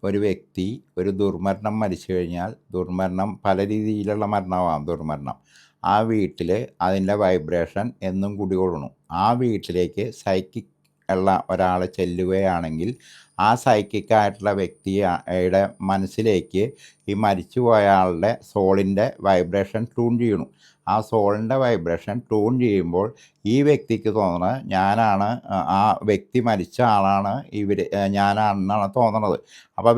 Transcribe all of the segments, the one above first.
ഒരു വ്യക്തി ഒരു ദുർമരണം മരിച്ചു കഴിഞ്ഞാൽ ദുർമരണം പല രീതിയിലുള്ള മരണമാവാം ദുർമരണം. ആ വീട്ടിൽ അതിൻ്റെ വൈബ്രേഷൻ എന്നും കുടികൊള്ളണം. ആ വീട്ടിലേക്ക് സൈക്കിക് ഉള്ള ഒരാൾ ചെല്ലുകയാണെങ്കിൽ ആ സൈക്കിക്കായിട്ടുള്ള വ്യക്തിയുടെ മനസ്സിലേക്ക് ഈ മരിച്ചുപോയ ആളുടെ സോളിൻ്റെ വൈബ്രേഷൻ ട്യൂൺ ചെയ്യണം. ആ സോളിൻ്റെ വൈബ്രേഷൻ ട്യൂൺ ചെയ്യുമ്പോൾ ഈ വ്യക്തിക്ക് തോന്നുന്നത് ഞാനാണ്, ആ വ്യക്തി മരിച്ച ആളാണ് ഞാനാണെന്നാണ് തോന്നണത്. അപ്പോൾ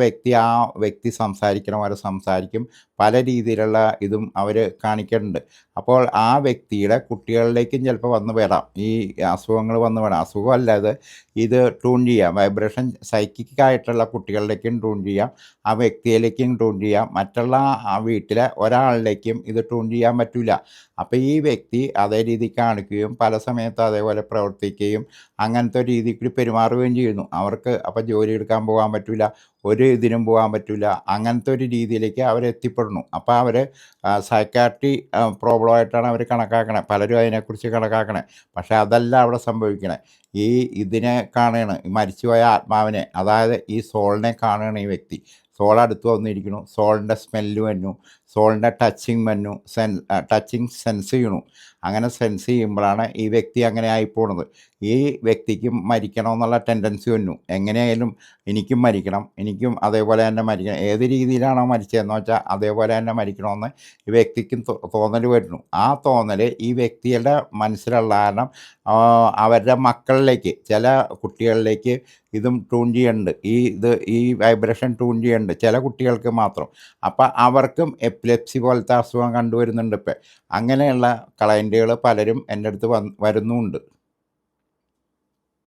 ആ വ്യക്തി സംസാരിക്കണ പോലെ സംസാരിക്കും. പല രീതിയിലുള്ള ഇതും അവർ കാണിക്കുന്നുണ്ട്. അപ്പോൾ ആ വ്യക്തിയുടെ കുട്ടികളിലേക്കും ചിലപ്പോൾ വന്ന് വരാം, ഈ അസുഖങ്ങൾ വന്ന് വരാം. അസുഖമല്ല ഇത് ട്യൂൺ ചെയ്യാം. വൈബ്രേഷൻ സൈക്കിക്കായിട്ടുള്ള കുട്ടികളിലേക്കും ട്യൂൺ ചെയ്യാം, ആ വ്യക്തിയിലേക്കും ട്യൂൺ ചെയ്യാം. മറ്റുള്ള ആ വീട്ടിലെ ഒരാളിലേക്കും ഇത് ട്യൂൺ ചെയ്യാൻ പറ്റില്ല. അപ്പോൾ ഈ വ്യക്തി അതേ രീതി കാണിക്കുകയും പല സമയത്ത് അതേപോലെ പ്രവർത്തിക്കുകയും അങ്ങനത്തെ രീതിക്ക് പെരുമാറുകയും ചെയ്യുന്നു. അവർക്ക് അപ്പോൾ ജോലി എടുക്കാൻ പോകാൻ പറ്റില്ല, ഒരു ഇതിനും പോകാൻ പറ്റില്ല. അങ്ങനത്തെ ഒരു രീതിയിലേക്ക് അവരെത്തിപ്പെടുന്നു. അപ്പോൾ അവർ സൈക്കാട്രി പ്രോബ്ലമായിട്ടാണ് അവർ കണക്കാക്കണേ. പലരും അതിനെക്കുറിച്ച് കണക്കാക്കണേ. പക്ഷേ അതല്ല അവിടെ സംഭവിക്കണേ. ഇതിനെ കാണുകയാണ്, മരിച്ചുപോയ ആത്മാവിനെ, അതായത് ഈ സോളിനെ കാണുകയാണ് ഈ വ്യക്തി. സോൾ അടുത്ത് വന്നിരിക്കുന്നു, സോളിൻ്റെ സ്മെല്ല് വന്നു, സോളിൻ്റെ ടച്ചിങ് വന്നു, ടച്ചിങ് സെൻസ് ചെയ്യണു. അങ്ങനെ സെൻസ് ചെയ്യുമ്പോഴാണ് ഈ വ്യക്തി അങ്ങനെ ആയിപ്പോണത്. ഈ വ്യക്തിക്കും മരിക്കണമെന്നുള്ള ടെൻഡൻസി വന്നു. എങ്ങനെയായാലും എനിക്കും മരിക്കണം, എനിക്കും അതേപോലെ തന്നെ മരിക്കണം. ഏത് രീതിയിലാണോ മരിച്ചതെന്ന് വെച്ചാൽ അതേപോലെ തന്നെ മരിക്കണമെന്ന് ഈ വ്യക്തിക്കും തോന്നൽ വരുന്നു. ആ തോന്നൽ ഈ വ്യക്തിയുടെ മനസ്സിലുള്ള കാരണം അവരുടെ മക്കളിലേക്ക്, ചില കുട്ടികളിലേക്ക് ഇതും ട്യൂൺ ചെയ്യുന്നുണ്ട്. ഈ വൈബ്രേഷൻ ട്യൂൺ ചെയ്യുന്നുണ്ട് ചില കുട്ടികൾക്ക് മാത്രം. അപ്പം അവർക്കും എപ്പിലെപ്സി പോലത്തെ അസുഖം കണ്ടുവരുന്നുണ്ട് ഇപ്പം. അങ്ങനെയുള്ള ക്ലയൻറ്റുകൾ പലരും എൻ്റെ അടുത്ത് വരുന്നുമുണ്ട്.